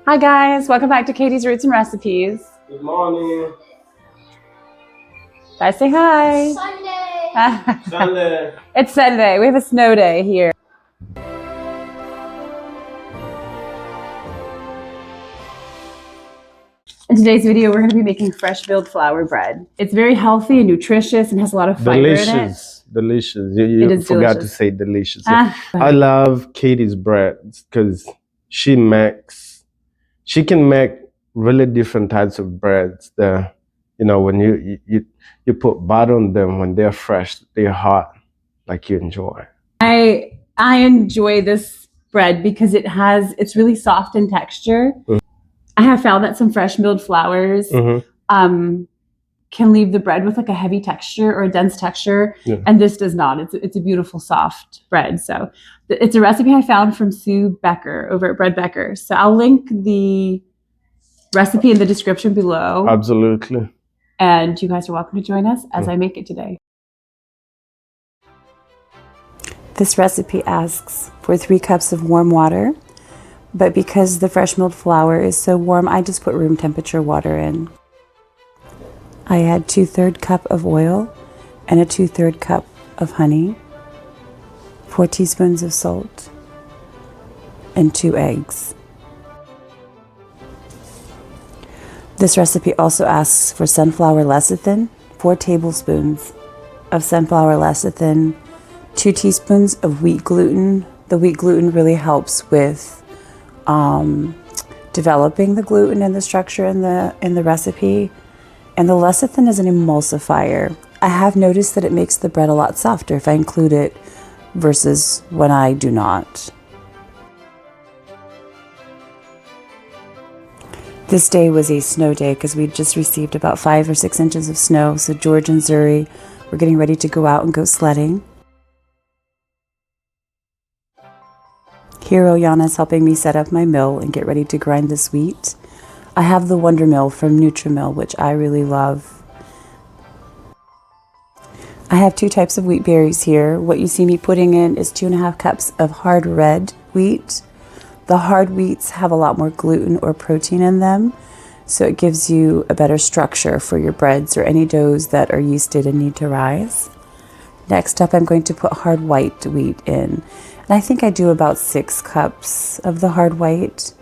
Hi guys, welcome back to Katie's Roots and Recipes. Good morning. Guys, say hi. Sunday. Sunday. It's Sunday. We have a snow day here. In today's video, we're going to be making fresh milled flour bread. It's very healthy and nutritious and has a lot of fiber in it. Delicious. You forgot to say delicious. I love Katie's bread because she can make really different types of breads. When you put butter on them, when they're fresh, they're hot, like you enjoy. I enjoy this bread because it's really soft in texture. Mm-hmm. I have found that some fresh milled flours can leave the bread with like a heavy texture or a dense texture, and this does not. It's a beautiful soft bread. So it's a recipe I found from Sue Becker over at Bread Becker. So I'll link the recipe in the description below. Absolutely. And you guys are welcome to join us as I make it today. This recipe asks for 3 cups of warm water, but because the fresh milled flour is so warm, I just put room temperature water in. I add 2/3 cup of oil and a 2/3 cup of honey, 4 teaspoons of salt, and 2 eggs. This recipe also asks for sunflower lecithin, 4 tablespoons of sunflower lecithin, 2 teaspoons of wheat gluten. The wheat gluten really helps with developing the gluten and the structure in the recipe. And the lecithin is an emulsifier. I have noticed that it makes the bread a lot softer if I include it versus when I do not. This day was a snow day because we just received about 5 or 6 inches of snow. So George and Zuri were getting ready to go out and go sledding. Here, Oyana is helping me set up my mill and get ready to grind this wheat. I have the Wonder Mill from Nutri-Mill, which I really love. I have 2 types of wheat berries here. What you see me putting in is 2.5 cups of hard red wheat. The hard wheats have a lot more gluten or protein in them, so it gives you a better structure for your breads or any doughs that are yeasted and need to rise. Next up, I'm going to put hard white wheat in. And I think I do about 6 cups of the hard white.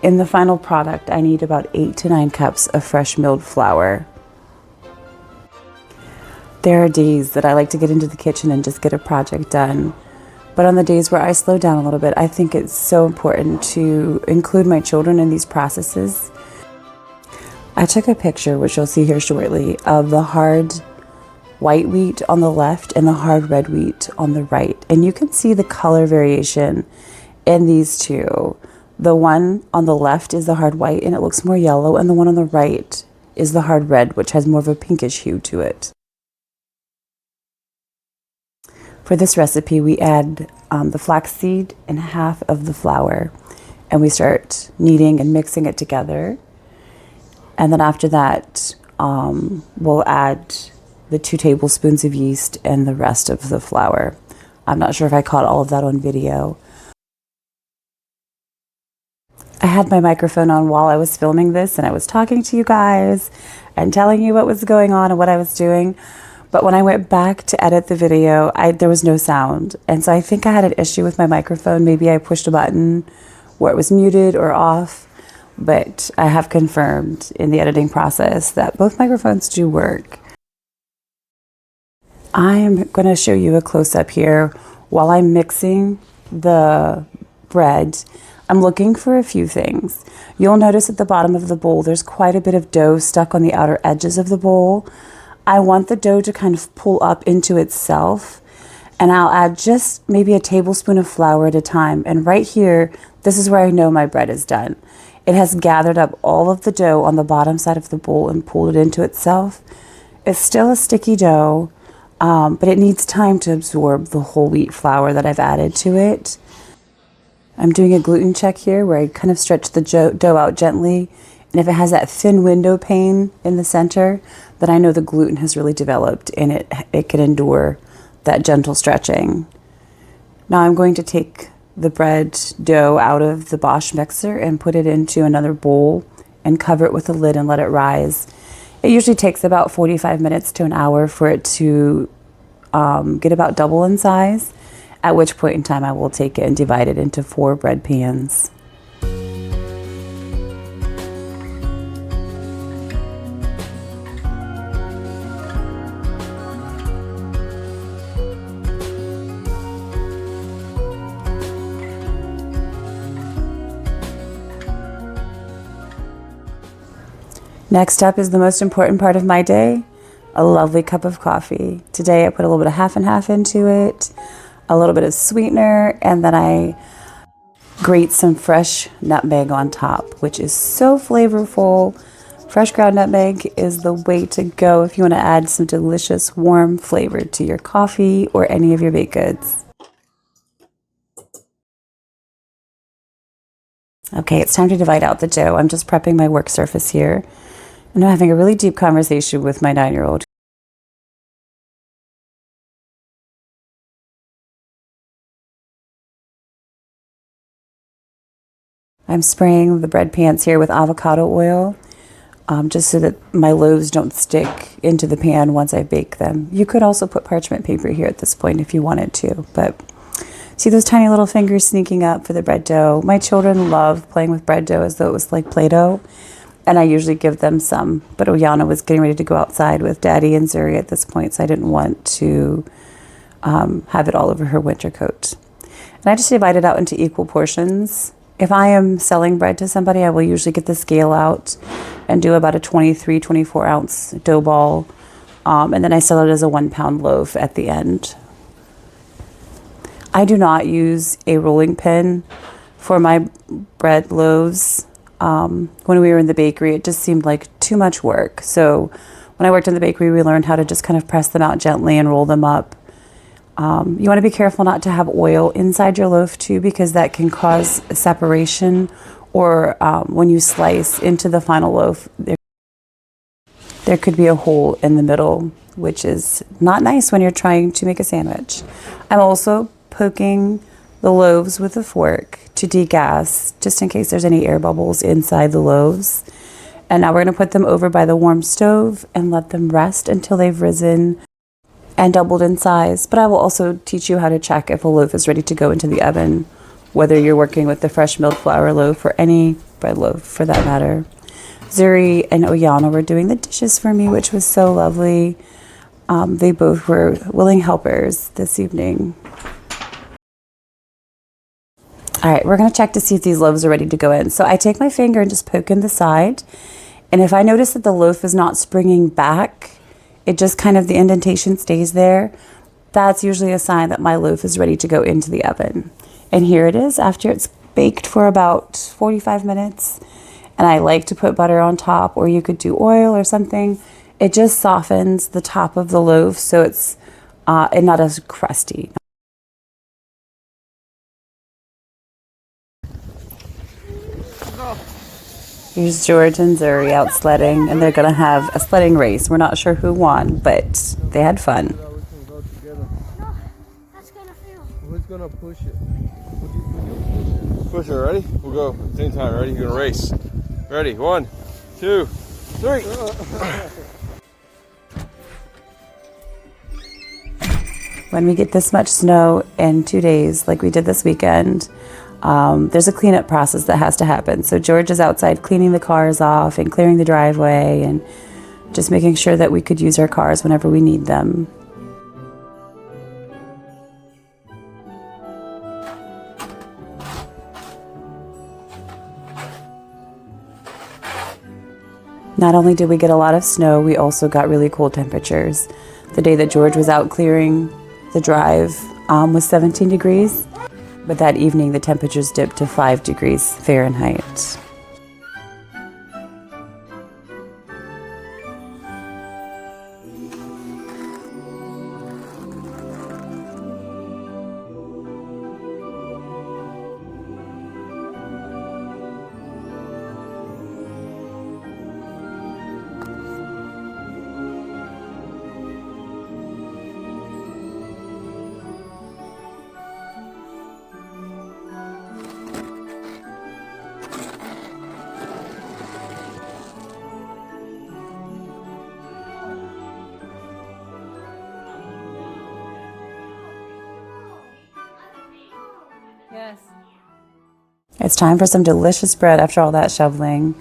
In the final product, I need about 8 to 9 cups of fresh milled flour. There are days that I like to get into the kitchen and just get a project done. But on the days where I slow down a little bit, I think it's so important to include my children in these processes. I took a picture, which you'll see here shortly, of the hard white wheat on the left and the hard red wheat on the right. And you can see the color variation in these two. The one on the left is the hard white and it looks more yellow, and the one on the right is the hard red, which has more of a pinkish hue to it. For this recipe, we add the flaxseed and half of the flour, and we start kneading and mixing it together. And then after that, we'll add the 2 tablespoons of yeast and the rest of the flour. I'm not sure if I caught all of that on video. I had my microphone on while I was filming this, and I was talking to you guys and telling you what was going on and what I was doing. But when I went back to edit the video, there was no sound. And so I think I had an issue with my microphone. Maybe I pushed a button where it was muted or off. But I have confirmed in the editing process that both microphones do work. I am going to show you a close-up here. While I'm mixing the bread, I'm looking for a few things. You'll notice at the bottom of the bowl, there's quite a bit of dough stuck on the outer edges of the bowl. I want the dough to kind of pull up into itself, and I'll add just maybe a tablespoon of flour at a time. And right here, this is where I know my bread is done. It has gathered up all of the dough on the bottom side of the bowl and pulled it into itself. It's still a sticky dough, but it needs time to absorb the whole wheat flour that I've added to it. I'm doing a gluten check here where I kind of stretch the dough out gently. And if it has that thin window pane in the center, then I know the gluten has really developed and it can endure that gentle stretching. Now I'm going to take the bread dough out of the Bosch mixer and put it into another bowl and cover it with a lid and let it rise. It usually takes about 45 minutes to an hour for it to get about double in size, at which point in time I will take it and divide it into 4 bread pans. Next up is the most important part of my day, a lovely cup of coffee. Today I put a little bit of half and half into it, a little bit of sweetener, and then I grate some fresh nutmeg on top, which is so flavorful. Fresh ground nutmeg is the way to go if you want to add some delicious warm flavor to your coffee or any of your baked goods. Okay, it's time to divide out the dough. I'm just prepping my work surface here. And I'm having a really deep conversation with my 9-year-old. I'm spraying the bread pans here with avocado oil, just so that my loaves don't stick into the pan once I bake them. You could also put parchment paper here at this point if you wanted to, but see those tiny little fingers sneaking up for the bread dough? My children love playing with bread dough as though it was like Play-Doh. And I usually give them some, but Oyana was getting ready to go outside with Daddy and Zuri at this point, so I didn't want to have it all over her winter coat. And I just divide it out into equal portions. If I am selling bread to somebody, I will usually get the scale out and do about a 23, 24 ounce dough ball. And then I sell it as a 1 pound loaf at the end. I do not use a rolling pin for my bread loaves. When we were in the bakery, it just seemed like too much work. So when I worked in the bakery, we learned how to just kind of press them out gently and roll them up. You want to be careful not to have oil inside your loaf too, because that can cause separation, or when you slice into the final loaf, there could be a hole in the middle, which is not nice when you're trying to make a sandwich. I'm also poking the loaves with a fork to degas, just in case there's any air bubbles inside the loaves. And now we're going to put them over by the warm stove and let them rest until they've risen and doubled in size. But I will also teach you how to check if a loaf is ready to go into the oven, whether you're working with the fresh milled flour loaf or any bread loaf for that matter. Zuri and Oyana were doing the dishes for me, which was so lovely. They both were willing helpers this evening. All right, we're going to check to see if these loaves are ready to go in. So I take my finger and just poke in the side. And if I notice that the loaf is not springing back, it just kind of, the indentation stays there, that's usually a sign that my loaf is ready to go into the oven. And here it is after it's baked for about 45 minutes. And I like to put butter on top, or you could do oil or something. It just softens the top of the loaf so it's and not as crusty. Here's George and Zuri out sledding, and they're going to have a sledding race. We're not sure who won, but they had fun. We can go together. No, that's gonna fail. Who's gonna push it? Push it, ready? We'll go at the same time, ready? You're gonna race. Ready, 1, 2, 3. When we get this much snow in 2 days, like we did this weekend, there's a cleanup process that has to happen. So George is outside cleaning the cars off and clearing the driveway and just making sure that we could use our cars whenever we need them. Not only did we get a lot of snow, we also got really cold temperatures. The day that George was out clearing the drive was 17 degrees, but that evening the temperatures dipped to 5 degrees Fahrenheit. this. It's time for some delicious bread after all that shoveling.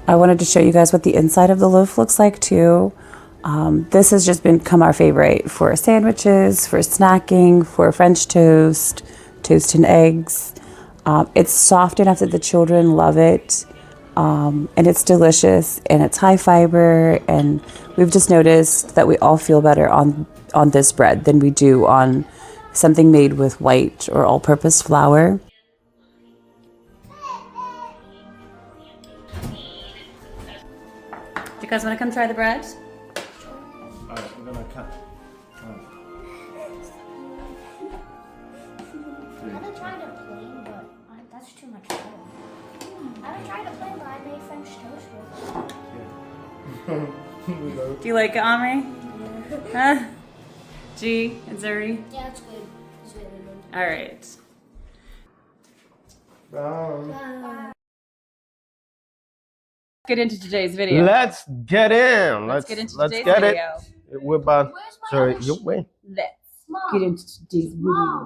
I wanted to show you guys what the inside of the loaf looks like too. This has just become our favorite for sandwiches, for snacking, for French toast, toast and eggs. It's soft enough that the children love it. And it's delicious and it's high fiber, and we've just noticed that we all feel better on this bread than we do on something made with white or all-purpose flour. Do you guys want to come try the bread? Alright, I'm gonna cut. I haven't tried a plain, but that's too much flour. I haven't tried a plain, but I made French toast with it. Do you like it, Omri? Yeah. G and Zuri? Yeah, it's good. It's really good. All right. Get into today's video. Let's get in. Let's get into let's today's get video. it. We're about. Sorry, you wait. Let's get into today's video.